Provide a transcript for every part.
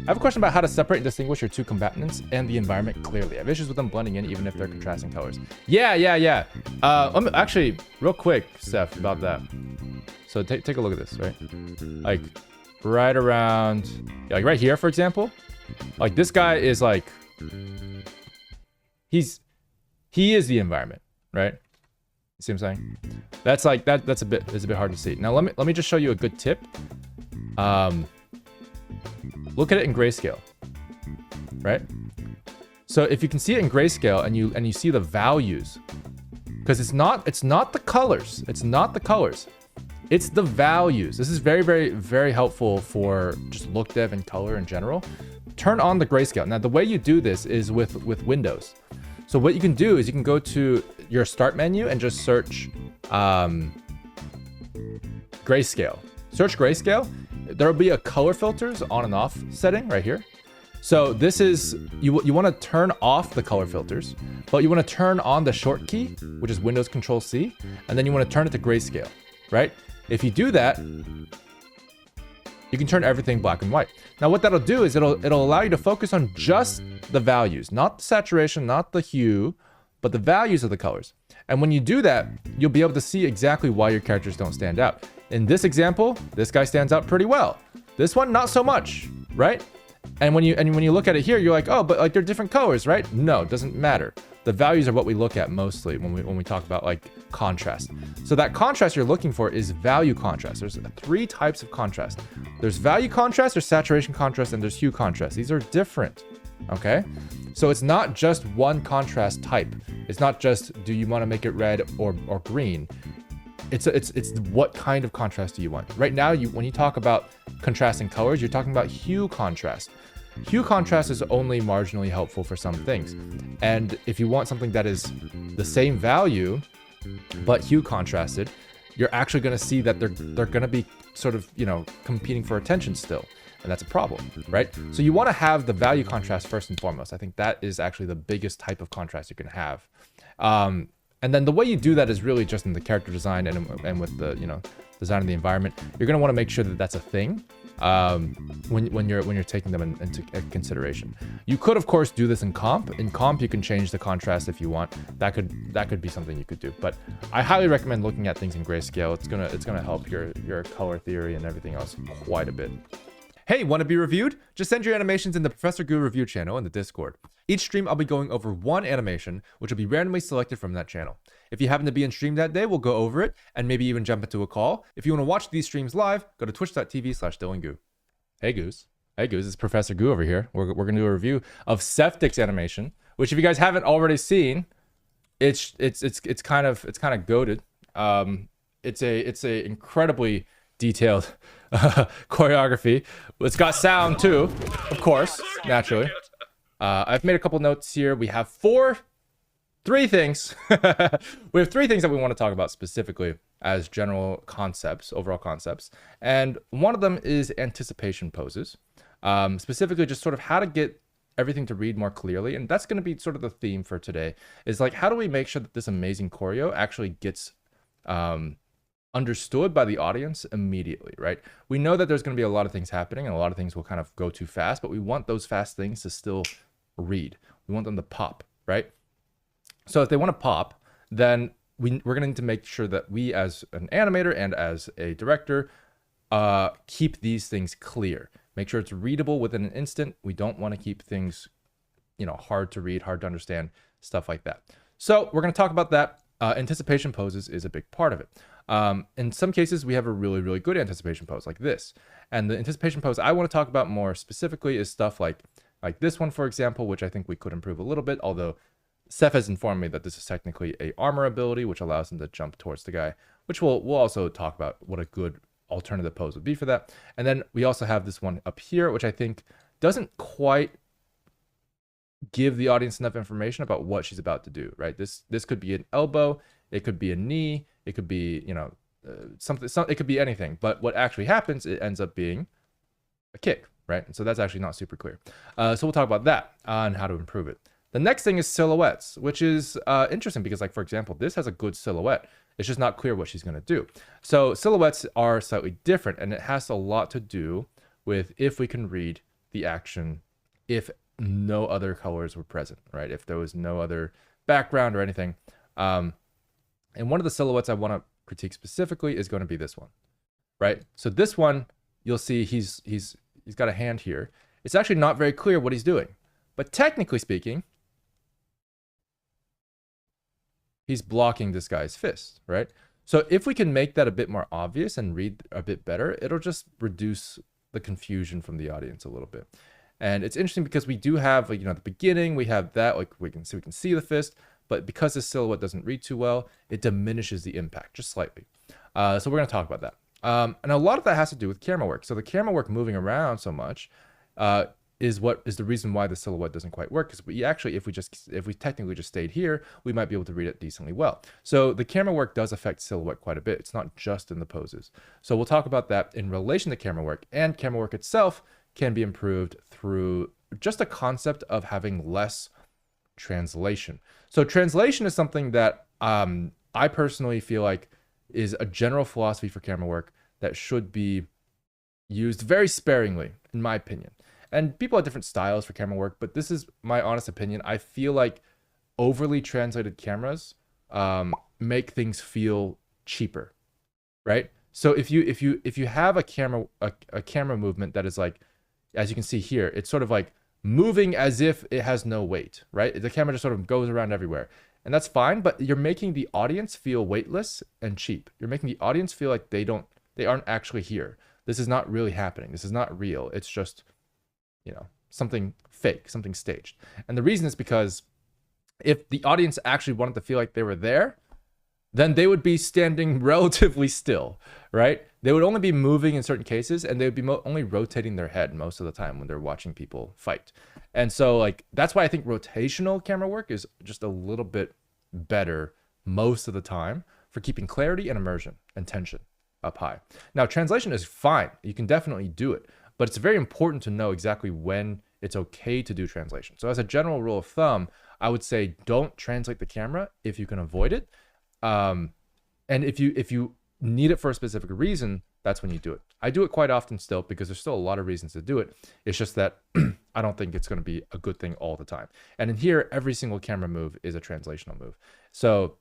I have a question about how to separate and distinguish your two combatants and the environment clearly. I have issues with them blending in even if they're contrasting colors. Yeah. Actually, real quick, Seth, about that. So take a look at this, right? Like, right around, like right here, for example. Like, this guy is like, he is the environment, right? You see what I'm saying? That's like, that's a bit hard to see. Now, let me just show you a good tip. Look at it in grayscale, right? So if you can see it in grayscale and you see the values, because it's not the colors, it's the values. This is very helpful for just look dev and color in general. Turn on the grayscale. Now the way you do this is with Windows. So what you can do is you can go to your start menu and just search grayscale. Search grayscale. There will be a color filters on and off setting right here. So this is, you want to turn off the color filters, but you want to turn on the short key, which is Windows Control C, and then you want to turn it to grayscale, right? If you do that, you can turn everything black and white. Now what that'll do is it'll allow you to focus on just the values, not the saturation, not the hue, but the values of the colors. And when you do that, you'll be able to see exactly why your characters don't stand out. In this example, this guy stands out pretty well. This one, not so much, right? And when you look at it here, you're like, oh, but like they're different colors, right? No, it doesn't matter. The values are what we look at mostly when we talk about like contrast. So that contrast you're looking for is value contrast. There's 3 types of contrast. There's value contrast, there's saturation contrast, and there's hue contrast. These are different, okay? So it's not just one contrast type. It's not just, do you want to make it red or green? It's what kind of contrast do you want? Right now, when you talk about contrasting colors, you're talking about hue contrast. Hue contrast is only marginally helpful for some things. And if you want something that is the same value, but hue contrasted, you're actually going to see that they're going to be sort of, competing for attention still. And that's a problem, right? So you want to have the value contrast first and foremost. I think that is actually the biggest type of contrast you can have. And then the way you do that is really just in the character design and with the design of the environment. You're gonna want to make sure that that's a thing when you're taking them into consideration. You could of course do this in comp. In comp you can change the contrast if you want. That could be something you could do. But I highly recommend looking at things in grayscale. It's gonna help your color theory and everything else quite a bit. Hey, want to be reviewed? Just send your animations in the Professor Goo review channel in the Discord. Each stream I'll be going over one animation, which will be randomly selected from that channel. If you happen to be in stream that day, we'll go over it and maybe even jump into a call. If you want to watch these streams live, go to twitch.tv/DylanGoo. Hey Goose. Hey Goose, it's Professor Goo over here. We're going to do a review of Septic's animation, which if you guys haven't already seen, it's kind of goated. It's a incredibly detailed choreography. It's got sound too, of course, naturally. I've made a couple notes here. We have three things. We have 3 things that we want to talk about specifically as general concepts, overall concepts. And one of them is anticipation poses. Specifically just sort of how to get everything to read more clearly. And that's going to be sort of the theme for today, is like, how do we make sure that this amazing choreo actually gets understood by the audience immediately, right? We know that there's going to be a lot of things happening and a lot of things will kind of go too fast, but we want those fast things to still read. We want them to pop, right? So if they want to pop, then we're going to need to make sure that we as an animator and as a director keep these things clear. Make sure it's readable within an instant. We don't want to keep things, hard to read, hard to understand, stuff like that. So we're going to talk about that. Anticipation poses is a big part of it. In some cases, we have a really good anticipation pose like this. And the anticipation pose I want to talk about more specifically is stuff like this one, for example, which I think we could improve a little bit, although Seth has informed me that this is technically a armor ability, which allows him to jump towards the guy, which we'll also talk about what a good alternative pose would be for that. And then we also have this one up here, which I think doesn't quite give the audience enough information about what she's about to do, right? This could be an elbow, it could be a knee, it could be, something, it could be anything. But what actually happens, it ends up being a kick, right? And so that's actually not super clear. So we'll talk about that and how to improve it. The next thing is silhouettes, which is interesting because, like, for example, this has a good silhouette. It's just not clear what she's going to do. So silhouettes are slightly different, and it has a lot to do with if we can read the action if no other colors were present, right? If there was no other background or anything. And one of the silhouettes I want to critique specifically is going to be this one, right? So this one, you'll see he's got a hand here. It's actually not very clear what he's doing, but technically speaking, he's blocking this guy's fist, right? So if we can make that a bit more obvious and read a bit better, it'll just reduce the confusion from the audience a little bit. And it's interesting because we do have, like, at the beginning, we have that, like we can see the fist, but because this silhouette doesn't read too well, it diminishes the impact just slightly. So we're going to talk about that. And a lot of that has to do with camera work. So the camera work moving around so much is the reason why the silhouette doesn't quite work. Because we actually, if we technically just stayed here, we might be able to read it decently well. So the camera work does affect silhouette quite a bit. It's not just in the poses. So we'll talk about that in relation to camera work, and camera work itself can be improved through just a concept of having less translation. So translation is something that I personally feel like is a general philosophy for camera work that should be used very sparingly, in my opinion. And people have different styles for camera work, but this is my honest opinion. I feel like overly translated cameras make things feel cheaper, right? So if you have a camera movement that is like, as you can see here, it's sort of like moving as if it has no weight, right? The camera just sort of goes around everywhere. And that's fine, but you're making the audience feel weightless and cheap. You're making the audience feel like they aren't actually here. This is not really happening. This is not real. It's just, something fake, something staged. And the reason is because if the audience actually wanted to feel like they were there, then they would be standing relatively still, right? They would only be moving in certain cases, and they would be only rotating their head most of the time when they're watching people fight. And so, like, that's why I think rotational camera work is just a little bit better most of the time for keeping clarity and immersion and tension up high. Now, translation is fine. You can definitely do it, but it's very important to know exactly when it's okay to do translation. So as a general rule of thumb, I would say don't translate the camera if you can avoid it. And if you need it for a specific reason, that's when you do it. I do it quite often still because there's still a lot of reasons to do it. It's just that I don't think it's going to be a good thing all the time. And in here, every single camera move is a translational move. So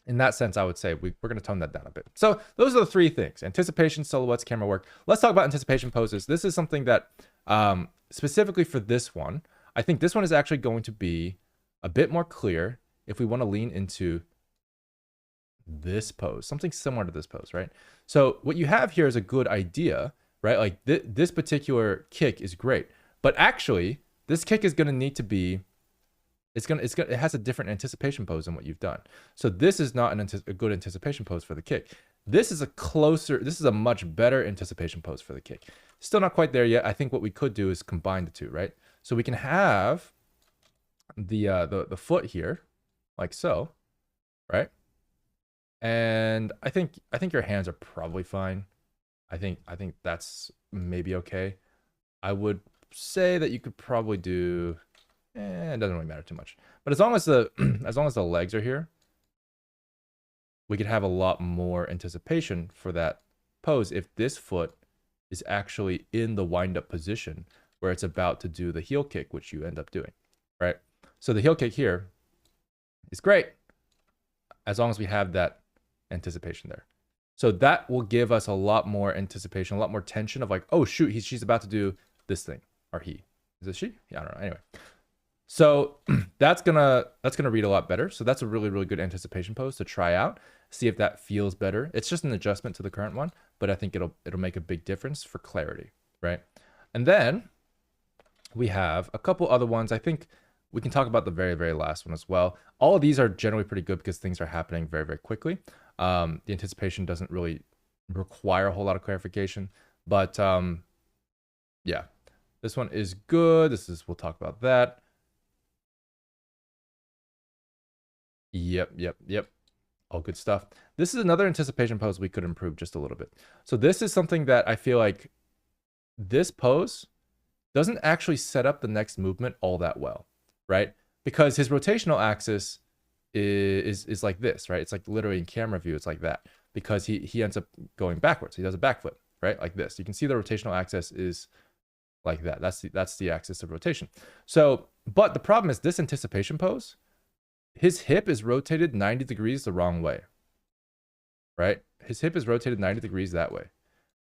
in that sense, I would say we're going to tone that down a bit. So those are the three things: anticipation, silhouettes, camera work. Let's talk about anticipation poses. This is something that specifically for this one, I think this one is actually going to be a bit more clear if we want to lean into this pose, something similar to this pose, right? So what you have here is a good idea, right? Like this particular kick is great, but actually this kick is going to need to be, it has a different anticipation pose than what you've done. So this is not a good anticipation pose for the kick. This is a much better anticipation pose for the kick. Still not quite there yet. I think what we could do is combine the two, right? So we can have the foot here, like so, right? And I think your hands are probably fine. I think that's maybe okay. I would say that you could probably do, it doesn't really matter too much. But as long as the legs are here, we could have a lot more anticipation for that pose if this foot is actually in the wind-up position where it's about to do the heel kick, which you end up doing, right? So the heel kick here is great as long as we have that anticipation there. So that will give us a lot more anticipation, a lot more tension of like, oh shoot, she's about to do this thing. Or he. Is it she? Yeah, I don't know. Anyway. So that's gonna read a lot better. So that's a really, really good anticipation pose to try out. See if that feels better. It's just an adjustment to the current one, but I think it'll make a big difference for clarity, right? And then we have a couple other ones. I think we can talk about the very, very last one as well. All of these are generally pretty good because things are happening very, very quickly. The anticipation doesn't really require a whole lot of clarification, but yeah, this one is good. We'll talk about that. Yep. All good stuff. This is another anticipation pose we could improve just a little bit. So this is something that I feel like this pose doesn't actually set up the next movement all that well, right? Because his rotational axis is like this, right? It's like literally in camera view, it's like that because he ends up going backwards. He does a back flip, right? Like this. You can see the rotational axis is like that. That's the axis of rotation. So, but the problem is this anticipation pose, his hip is rotated 90 degrees the wrong way, right? His hip is rotated 90 degrees that way.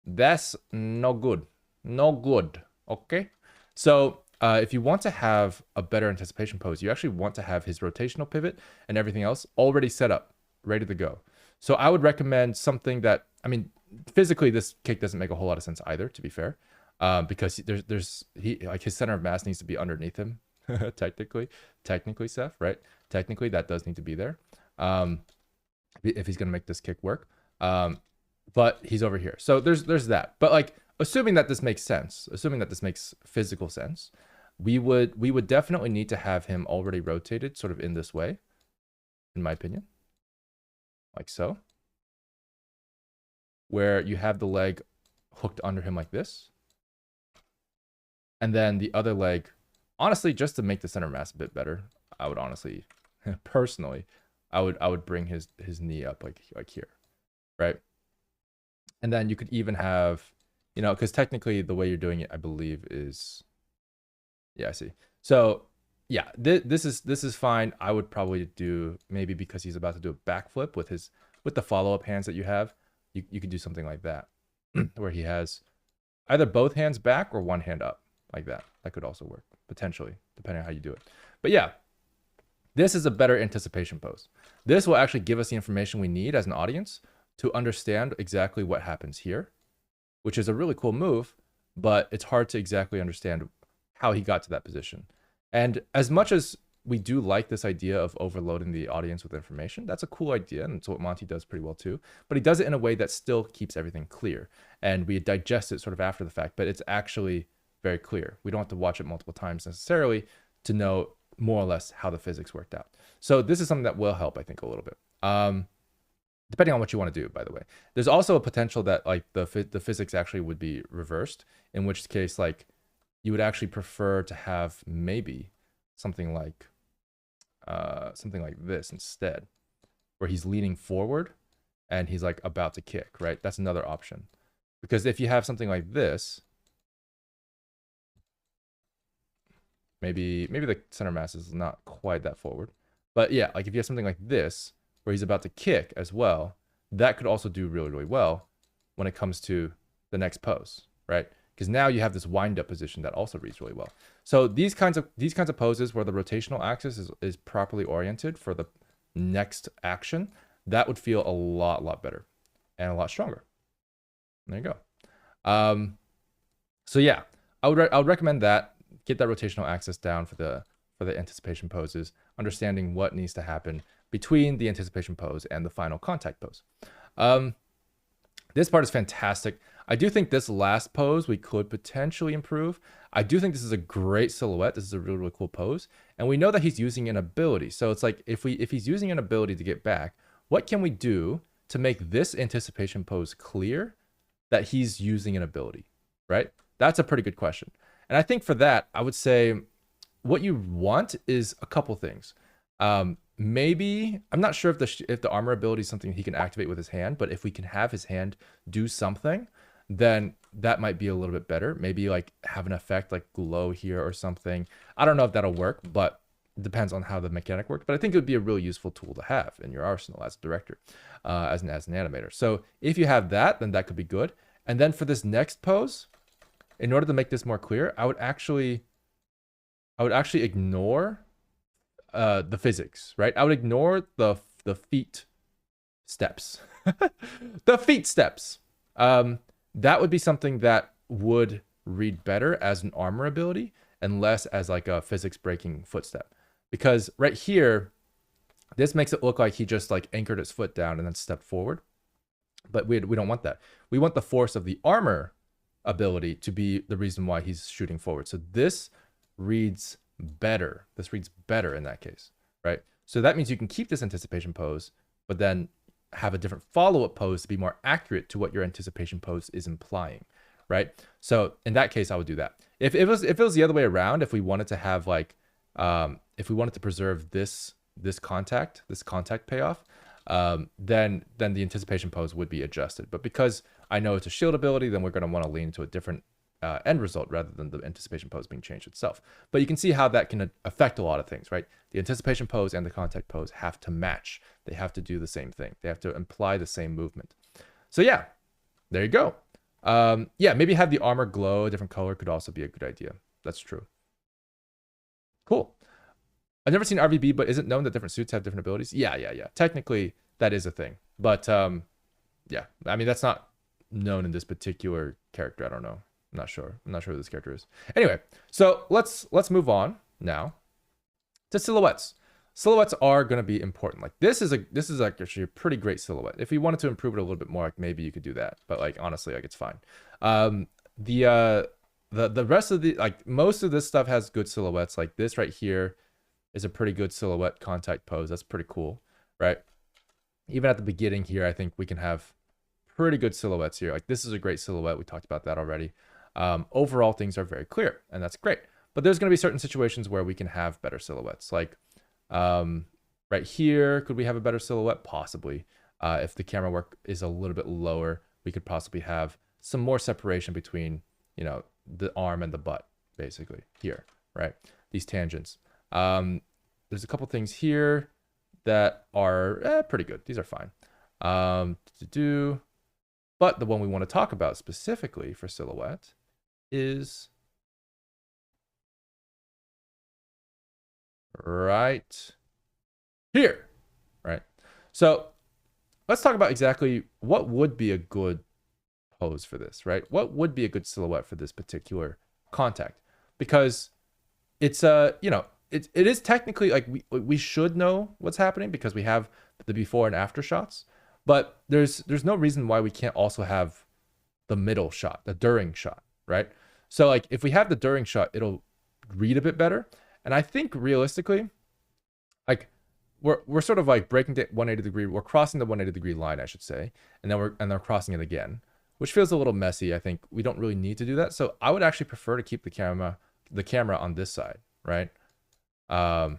That's no good. No good. Okay. So if you want to have a better anticipation pose, you actually want to have his rotational pivot and everything else already set up, ready to go. So I would recommend something that, I mean, physically this kick doesn't make a whole lot of sense either, to be fair, because like his center of mass needs to be underneath him. technically, Seth, right? Technically that does need to be there if he's going to make this kick work. But he's over here. So there's that. But like, assuming that this makes sense, assuming that this makes physical sense, we would definitely need to have him already rotated sort of in this way, in my opinion. Like so. Where you have the leg hooked under him like this. And then the other leg, honestly, just to make the center mass a bit better, I would honestly, personally, I would bring his knee up like here, right? And then you could even have, you know, because technically the way you're doing it, I believe, is, yeah, I see. So yeah, this is fine. I would probably do, maybe because he's about to do a backflip with the follow-up hands that you have, you could do something like that, where he has either both hands back or one hand up like that. That could also work potentially, depending on how you do it. But yeah, this is a better anticipation pose. This will actually give us the information we need as an audience to understand exactly what happens here, which is a really cool move, but it's hard to exactly understand how he got to that position. And as much as we do like this idea of overloading the audience with information, that's a cool idea, and it's what Monty does pretty well too, but he does it in a way that still keeps everything clear, and we digest it sort of after the fact, but it's actually very clear. We don't have to watch it multiple times necessarily to know more or less how the physics worked out. So this is something that will help, I think, a little bit. Depending on what you want to do, by the way. There's also a potential that like the physics actually would be reversed, in which case like you would actually prefer to have maybe something like this instead, where he's leaning forward and he's like about to kick, right? That's another option. Because if you have something like this, maybe the center mass is not quite that forward. But yeah, like if you have something like this, where he's about to kick as well, that could also do really, really well when it comes to the next pose, right? Because now you have this wind-up position that also reads really well. So these kinds of poses where the rotational axis is properly oriented for the next action, that would feel a lot better and a lot stronger. There you go. So yeah, I would recommend that. Get that rotational axis down for the anticipation poses, understanding what needs to happen between the anticipation pose and the final contact pose. This part is fantastic. I do think this last pose we could potentially improve. I do think this is a great silhouette. This is a really, really cool pose. And we know that he's using an ability. So it's like, if he's using an ability to get back, what can we do to make this anticipation pose clear that he's using an ability, right? That's a pretty good question. And I think for that, I would say what you want is a couple things. Maybe, I'm not sure if the armor ability is something he can activate with his hand, but if we can have his hand do something, then that might be a little bit better. Maybe like have an effect like glow here or something. I don't know if that'll work, but it depends on how the mechanic works. But I think it would be a really useful tool to have in your arsenal as a director, as an animator. So if you have that, then that could be good. And then for this next pose, in order to make this more clear, I would actually ignore the physics, right? I would ignore the feet steps. The feet steps. That would be something that would read better as an armor ability and less as like a physics breaking footstep. Because right here, this makes it look like he just like anchored his foot down and then stepped forward. But we don't want that. We want the force of the armor ability to be the reason why he's shooting forward. So this reads better. This reads better in that case, right? So that means you can keep this anticipation pose, but then have a different follow-up pose to be more accurate to what your anticipation pose is implying, right? So in that case, I would do that. If it was the other way around, if we wanted to have like, if we wanted to preserve this contact payoff, then the anticipation pose would be adjusted. But because I know it's a shield ability, then we're going to want to lean to a different end result rather than the anticipation pose being changed itself. But you can see how that can affect a lot of things, right? The anticipation pose and the contact pose have to match. They have to do the same thing. They have to imply the same movement. So yeah, there you go. Yeah, maybe have the armor glow a different color could also be a good idea. That's true. Cool. I've never seen RVB, but is it known that different suits have different abilities? Yeah. Technically, that is a thing. But yeah, I mean, that's not known in this particular character. I don't know. I'm not sure who this character is. Anyway, so let's move on now to silhouettes. Silhouettes are going to be important. Like this is like actually a pretty great silhouette. If you wanted to improve it a little bit more, like maybe you could do that. But like honestly, like it's fine. The rest of the like most of this stuff has good silhouettes. Like this right here is a pretty good silhouette contact pose. That's pretty cool, right? Even at the beginning here, I think we can have pretty good silhouettes here. Like this is a great silhouette. We talked about that already. Overall, things are very clear, and that's great. But there's going to be certain situations where we can have better silhouettes. Like right here, could we have a better silhouette? Possibly. If the camera work is a little bit lower, we could possibly have some more separation between, you know, the arm and the butt, basically here, right? These tangents. There's a couple things here that are pretty good. These are fine. But the one we want to talk about specifically for silhouette is right here, right? So let's talk about exactly what would be a good pose for this, right? What would be a good silhouette for this particular contact? Because it's you know, it is technically like we should know what's happening because we have the before and after shots, but there's no reason why we can't also have the middle shot, the during shot, right? So like if we have the during shot, it'll read a bit better. And I think realistically, like we're sort of like breaking the 180 degree, we're crossing the 180 degree line, I should say, and then we're crossing it again, which feels a little messy. I think we don't really need to do that. So I would actually prefer to keep the camera on this side, right? I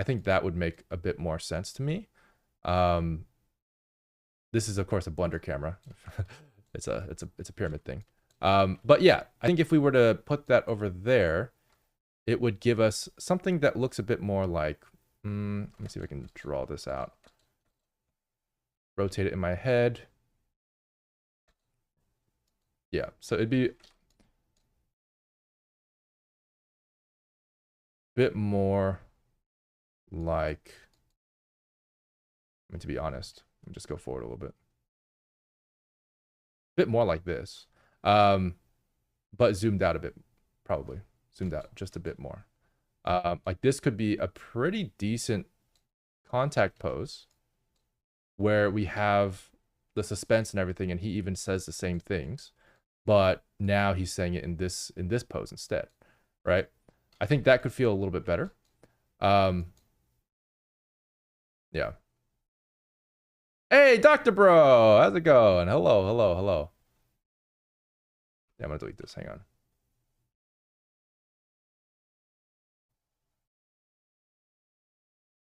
think that would make a bit more sense to me. This is of course a blender camera. it's a pyramid thing. But yeah, I think if we were to put that over there, it would give us something that looks a bit more like, let me see if I can draw this out. Rotate it in my head. Yeah, so it'd be a bit more like, I mean, to be honest, let me just go forward a little bit. A bit more like this, but zoomed out a bit, probably. Zoomed out just a bit more. Like this could be a pretty decent contact pose where we have the suspense and everything, and he even says the same things, but now he's saying it in this pose instead, right? I think that could feel a little bit better. Yeah. Hey, Dr. Bro, how's it going? Hello. Yeah, I'm gonna delete this. Hang on.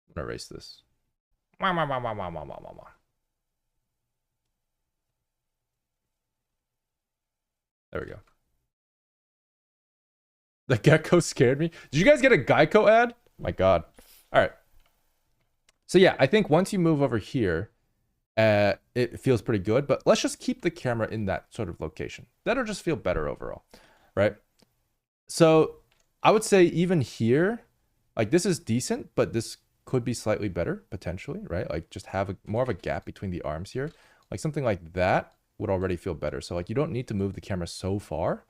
I'm gonna erase this. There we go. The gecko scared me. Did you guys get a Geico ad? My God. All right. So yeah, I think once you move over here, it feels pretty good, but let's just keep the camera in that sort of location. That'll just feel better overall, right? So I would say even here, like this is decent, but this could be slightly better potentially, right? Like just have more of a gap between the arms here. Like something like that would already feel better. So like you don't need to move the camera so far.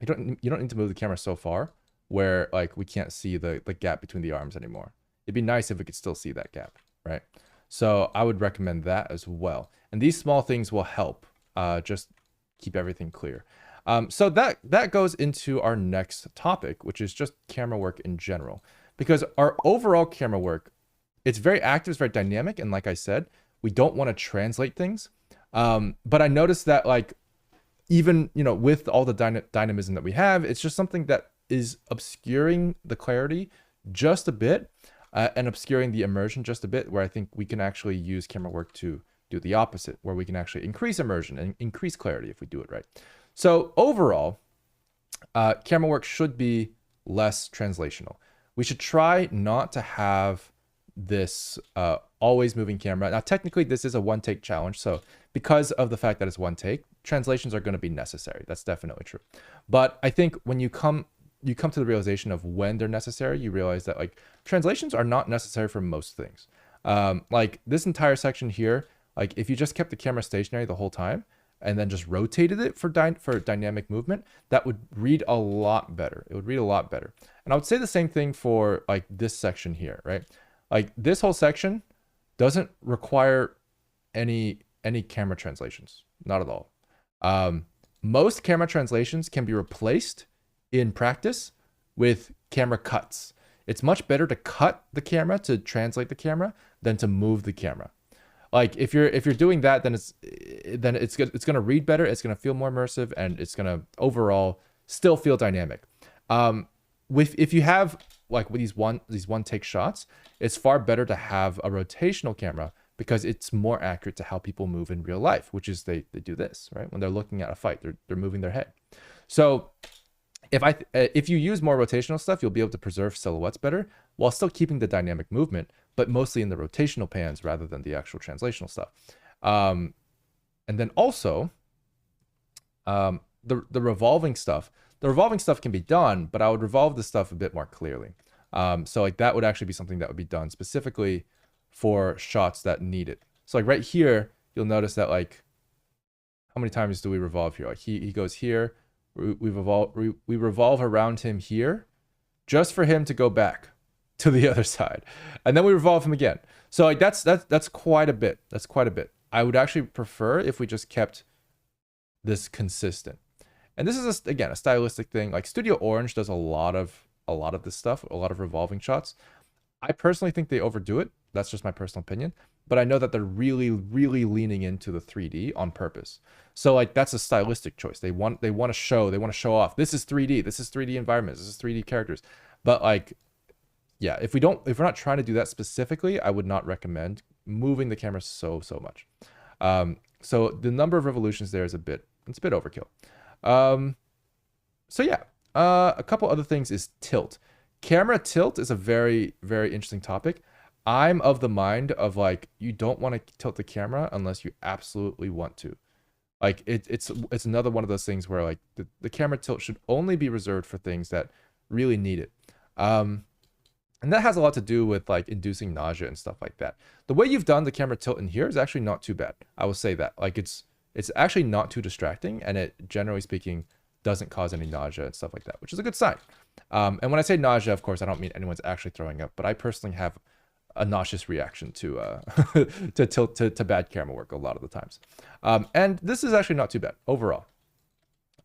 You don't need to move the camera so far where like we can't see the gap between the arms anymore. It'd be nice if we could still see that gap, right? So I would recommend that as well. And these small things will help just keep everything clear. So that goes into our next topic, which is just camera work in general. Because our overall camera work, it's very active, it's very dynamic. And like I said, we don't want to translate things. But I noticed that like, even, you know, with all the dynamism that we have, it's just something that is obscuring the clarity just a bit and obscuring the immersion just a bit, where I think we can actually use camera work to do the opposite, where we can actually increase immersion and increase clarity if we do it right. So overall, Camerawork should be less translational. We should try not to have this always moving camera. Now, technically, this is a one-take challenge. So because of the fact that it's one take, translations are going to be necessary. That's definitely true. But I think when you come to the realization of when they're necessary, you realize that like translations are not necessary for most things. Like this entire section here, like if you just kept the camera stationary the whole time and then just rotated it for dynamic movement, that would read a lot better. It would read a lot better. And I would say the same thing for like this section here, right? Like this whole section doesn't require any camera translations, not at all. Most camera translations can be replaced in practice with camera cuts. It's much better to cut the camera to translate the camera than to move the camera. Like if you're doing that, then it's going to read better, it's going to feel more immersive, and it's going to overall still feel dynamic. If you have like with these one take shots, it's far better to have a rotational camera because it's more accurate to how people move in real life, which is they do this, right? When they're looking at a fight, they're moving their head. So if you use more rotational stuff, you'll be able to preserve silhouettes better while still keeping the dynamic movement, but mostly in the rotational pans rather than the actual translational stuff. And then also the revolving stuff. The revolving stuff can be done, but I would revolve the stuff a bit more clearly. So like that would actually be something that would be done specifically for shots that need it. So like right here, you'll notice that like, how many times do we revolve here? Like he goes here, we revolve around him here just for him to go back to the other side. And then we revolve him again. So like that's quite a bit. That's quite a bit. I would actually prefer if we just kept this consistent. And this is again a stylistic thing. Like Studio Orange does a lot of this stuff, a lot of revolving shots. I personally think they overdo it. That's just my personal opinion. But I know that they're really, really leaning into the 3D on purpose. So like that's a stylistic choice. They want to show off. This is 3D. This is 3D environments. This is 3D characters. But like, yeah, if we're not trying to do that specifically, I would not recommend moving the camera so much. So the number of revolutions there is a bit overkill. So yeah, a couple other things is tilt. Camera tilt is a very, very interesting topic. I'm of the mind of like, you don't want to tilt the camera unless you absolutely want to. Like it's another one of those things where like the camera tilt should only be reserved for things that really need it. And that has a lot to do with like inducing nausea and stuff like that. The way you've done the camera tilt in here is actually not too bad. I will say that. Like it's actually not too distracting, and it, generally speaking, doesn't cause any nausea and stuff like that, which is a good sign. And when I say nausea, of course, I don't mean anyone's actually throwing up, but I personally have a nauseous reaction to to bad camera work a lot of the times. And this is actually not too bad overall.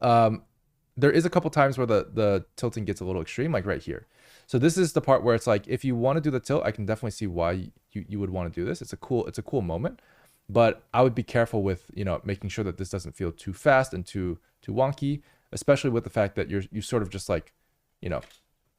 There is a couple times where the tilting gets a little extreme, like right here. So this is the part where it's like, if you want to do the tilt, I can definitely see why you would want to do this. It's a cool moment, but I would be careful with, making sure that this doesn't feel too fast and too wonky, especially with the fact that you sort of just like,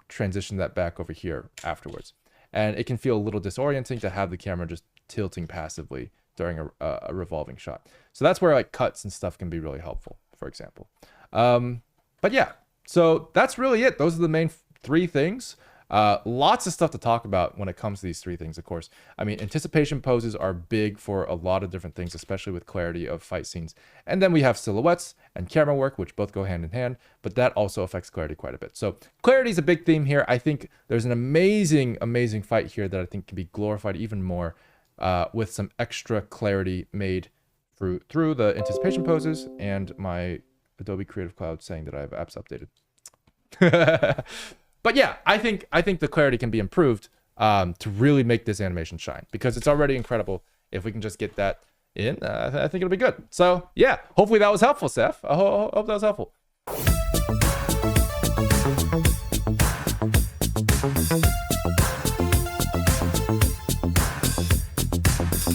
transition that back over here afterwards. And it can feel a little disorienting to have the camera just tilting passively during a revolving shot. So that's where like cuts and stuff can be really helpful, for example. But yeah, so that's really it. Those are the main three things. Lots of stuff to talk about when it comes to these three things, of course. I mean, anticipation poses are big for a lot of different things, especially with clarity of fight scenes. And then we have silhouettes and camera work, which both go hand in hand, but that also affects clarity quite a bit. So clarity is a big theme here. I think there's an amazing, amazing fight here that I think can be glorified even more with some extra clarity made through the anticipation poses and my Adobe Creative Cloud saying that I have apps updated. But yeah, I think the clarity can be improved to really make this animation shine, because it's already incredible. If we can just get that in, I think it'll be good. So yeah, hopefully that was helpful, Seth. I hope that was helpful.